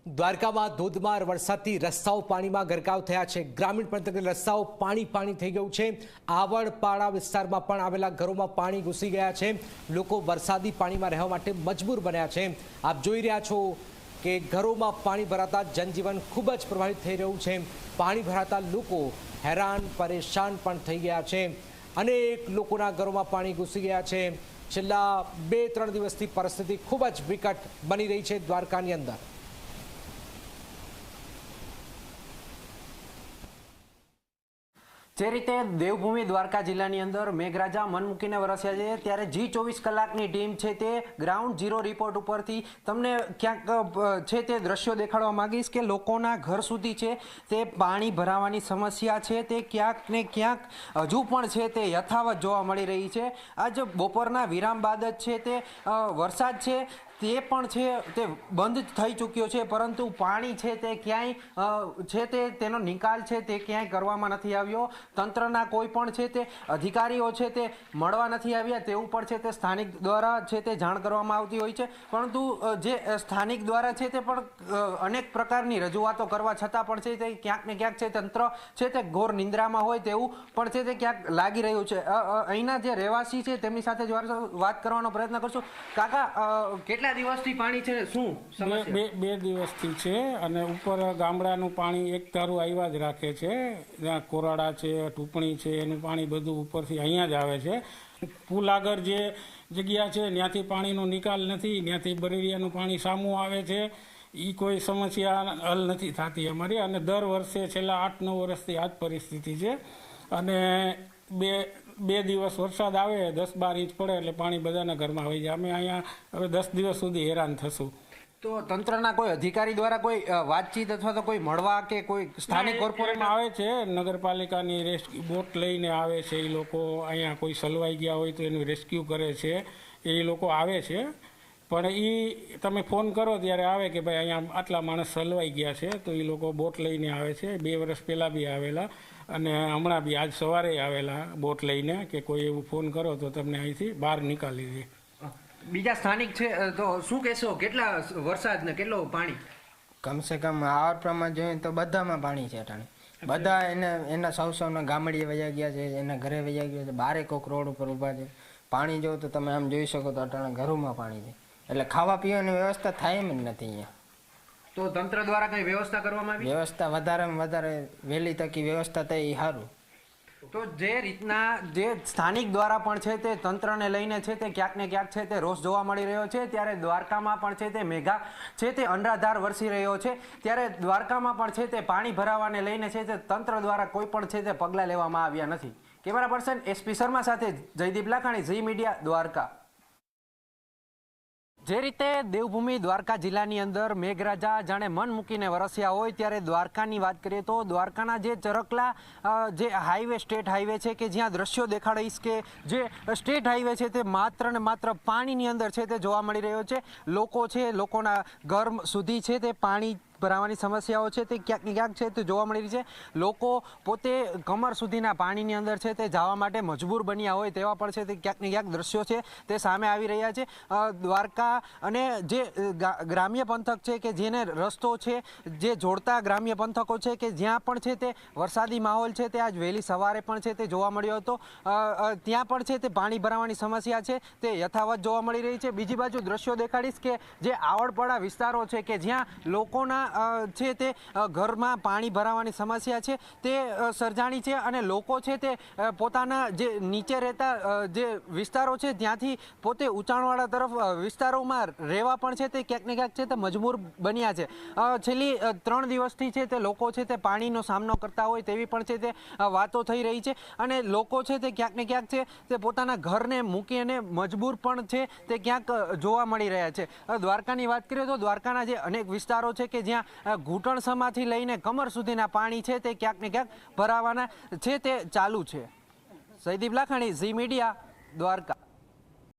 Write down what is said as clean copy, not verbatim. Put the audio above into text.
દ્વારકામાં ધોધમાર વરસાદથી રસ્તાઓ પાણીમાં ગરકાવ થયા છે। ગ્રામીણ પંથકના રસ્તાઓ પાણી થઈ ગયું છે। આવડપાડા વિસ્તારમાં પણ આવેલા ઘરોમાં પાણી ઘૂસી ગયા છે। લોકો વરસાદી પાણીમાં રહેવા માટે મજબૂર બન્યા છે। આપ જોઈ રહ્યા છો કે ઘરોમાં પાણી ભરાતા જનજીવન ખૂબ જ પ્રભાવિત થઈ રહ્યું છે। પાણી ભરાતા લોકો હેરાન પરેશાન પણ થઈ ગયા છે। અનેક લોકોના ઘરોમાં પાણી ઘૂસી ગયા છે। છેલ્લા 2-3 દિવસથી પરિસ્થિતિ ખૂબ જ વિકટ બની રહી છે દ્વારકાની અંદર। જે રીતે દેવભૂમિ દ્વારકા જિલ્લાની અંદર મેઘરાજા મન મૂકીને વરસ્યા છે, ત્યારે G24 કલાકની ટીમ છે તે ગ્રાઉન્ડ ઝીરો રિપોર્ટ ઉપરથી તમને ક્યાંક છે તે દ્રશ્યો દેખાડવા માંગીશ કે લોકોના ઘર સુધી છે તે પાણી ભરાવાની સમસ્યા છે તે ક્યાંક ને ક્યાંક હજુ પણ છે તે યથાવત જોવા મળી રહી છે। આજ બપોરના વિરામ બાદ જ છે તે વરસાદ છે તે પણ છે તે બંધ થઈ ચૂક્યો છે, પરંતુ પાણી છે તે ક્યાંય છે તેનો નિકાલ છે તે ક્યાંય કરવામાં નથી આવ્યો। તંત્રના કોઈ પણ છે તે અધિકારીઓ છે તે મળવા નથી આવ્યા તેવું પણ છે તે સ્થાનિક દ્વારા છે તે જાણ કરવામાં આવતી હોય છે, પરંતુ જે સ્થાનિક દ્વારા છે તે પણ અનેક પ્રકારની રજૂઆતો કરવા છતાં પણ છે તે ક્યાંક ને ક્યાંક છે તંત્ર છે તે ઘોર નિંદ્રામાં હોય તેવું પણ છે તે ક્યાંક લાગી રહ્યું છે। અહીંના જે રહેવાસી છે તેમની સાથે વાત કરવાનો પ્રયત્ન કરશું। કાકા, કેટલા દિવસથી પાણી છે, શું સમસ્યા? બે દિવસથી છે અને ઉપર ગામડાનું પાણી એક ધારું આવ્યા જ રાખે છે। જ્યાં કોરાડા છે, ટૂંપણી છે, એનું પાણી બધું ઉપરથી અહીંયા જ આવે છે। પુલ આગળ જે જગ્યા છે ત્યાંથી પાણીનો નિકાલ નથી, ત્યાંથી બરેડિયાનું પાણી સામું આવે છે। એ કોઈ સમસ્યા હલ નથી થતી અમારી, અને દર વર્ષે છેલ્લા 8-9 વર્ષથી આ જ પરિસ્થિતિ છે। અને બે દિવસ વરસાદ આવે, 10-12 ઇંચ પડે એટલે પાણી બધાના ઘરમાં આવી જાય। અમે અહીંયા હવે 10 દિવસ સુધી હેરાન થશું। તો તંત્રના કોઈ અધિકારી દ્વારા કોઈ વાતચીત અથવા તો કોઈ મળવા કે કોઈ સ્થાનિક કોર્પોરેટમાં આવે છે, નગરપાલિકાની રેસ્ક્યુ બોટ લઈને આવે છે। એ લોકો અહીંયા કોઈ સલવાઈ ગયા હોય તો એનું રેસ્ક્યુ કરે છે, એ લોકો આવે છે। પણ એ તમે ફોન કરો ત્યારે આવે કે ભાઈ અહીંયા આટલા માણસ સલવાઈ ગયા છે, તો એ લોકો બોટ લઈને આવે છે। 2 વર્ષ પહેલાં બી આવેલા અને હમણાં બી આજ સવારે આવેલા બોટ લઈને કે કોઈ એવું ફોન કરો તો તમને અહીંથી બહાર નીકાળી દે। બીજા સ્થાનિક છે તો શું કહેશો, કેટલા વરસાદ ને કેટલો પાણી? કમસે કમ આ પ્રમાણે જોઈએ તો બધામાં પાણી છે અટાણે। બધા એના સૌના ગામડીએ વયા ગયા છે, એના ઘરે વયા ગયા છે, બારે કોક રોડ ઉપર ઊભા છે। પાણી જો તો તમે આમ જોઈ શકો તો અટાણે ઘરોમાં પાણી છે, એટલે ખાવા પીવાની વ્યવસ્થા થાય એમ જ નથી અહીંયા। તો તંત્ર દ્વારા કઈ વ્યવસ્થા કરવામાં આવી? વ્યવસ્થા વધારેમાં વધારે વહેલી તકી વ્યવસ્થા થાય એ સારું। તો જે રીતના જે સ્થાનિક દ્વારા પણ છે તે તંત્રને લઈને છે તે ક્યાંક ને ક્યાંક છે તે રોષ જોવા મળી રહ્યો છે, ત્યારે દ્વારકામાં પણ છે તે મેઘા છે તે અનરાધાર વરસી રહ્યો છે। ત્યારે દ્વારકામાં પણ છે તે પાણી ભરાવાને લઈને છે તે તંત્ર દ્વારા કોઈ પણ છે તે પગલાં લેવામાં આવ્યા નથી। કેમેરા પર્સન SP શર્મા સાથે જયદીપ લાખાણી, ઝી મીડિયા, દ્વારકા। જે રીતે દેવભૂમિ દ્વારકા જિલ્લાની અંદર મેઘરાજા જાણે મન મૂકીને વરસ્યા હોય, ત્યારે દ્વારકાની વાત કરીએ તો દ્વારકાના જે ચરકલા જે હાઈવે સ્ટેટ હાઈવે છે કે જ્યાં દ્રશ્યો દેખાડીશ કે જે સ્ટેટ હાઈવે છે તે માત્ર ને માત્ર પાણીની અંદર છે તે જોવા મળી રહ્યો છે। લોકો છે, લોકોના ઘર સુધી છે તે પાણી ભરાવાની સમસ્યાઓ છે તે ક્યાંક ને ક્યાંક છે તે જોવા મળી રહી છે। લોકો પોતે કમર સુધીના પાણીની અંદર છે તે જવા માટે મજબૂર બન્યા હોય તેવા પણ છે તે ક્યાંક ને ક્યાંક દ્રશ્યો છે તે સામે આવી રહ્યા છે। દ્વારકા અને જે ગ્રામ્ય પંથક છે કે જેને રસ્તો છે જે જોડતા ગ્રામ્ય પંથકો છે કે જ્યાં પણ છે તે વરસાદી માહોલ છે તે આજ વહેલી સવારે પણ છે તે જોવા મળ્યો હતો, ત્યાં પણ છે તે પાણી ભરાવાની સમસ્યા છે તે યથાવત જોવા મળી રહી છે। બીજી બાજુ દ્રશ્યો દેખાડીશ કે જે આવડપાડા વિસ્તારો છે કે જ્યાં લોકોના છે તે ઘરમાં પાણી ભરાવાની સમસ્યા છે તે સર્જાણી છે, અને લોકો છે તે પોતાના જે નીચે રહેતા જે વિસ્તારો છે ત્યાંથી પોતે ઊંચાણવાળા તરફ વિસ્તારોમાં રહેવા પણ છે તે ક્યાંક ને ક્યાંક છે તે મજબૂર બન્યા છે। છેલ્લી 3 દિવસથી છે તે લોકો છે તે પાણીનો સામનો કરતા હોય તેવી પણ છે તે વાતો થઈ રહી છે, અને લોકો છે તે ક્યાંક ને ક્યાંક છે તે પોતાના ઘરને મૂકીને મજબૂર પણ છે તે ક્યાંક જોવા મળી રહ્યા છે। દ્વારકાની વાત કરીએ તો દ્વારકાના જે અનેક વિસ્તારો છે કે જ્યાં ઘૂંટણસમાથી લઈને કમર સુધીના પાણી છે તે ક્યાંક ને ક્યાંક ભરાવાના છે તે ચાલુ છે। જયદીપ લાખાણી, ઝી મીડિયા, દ્વારકા।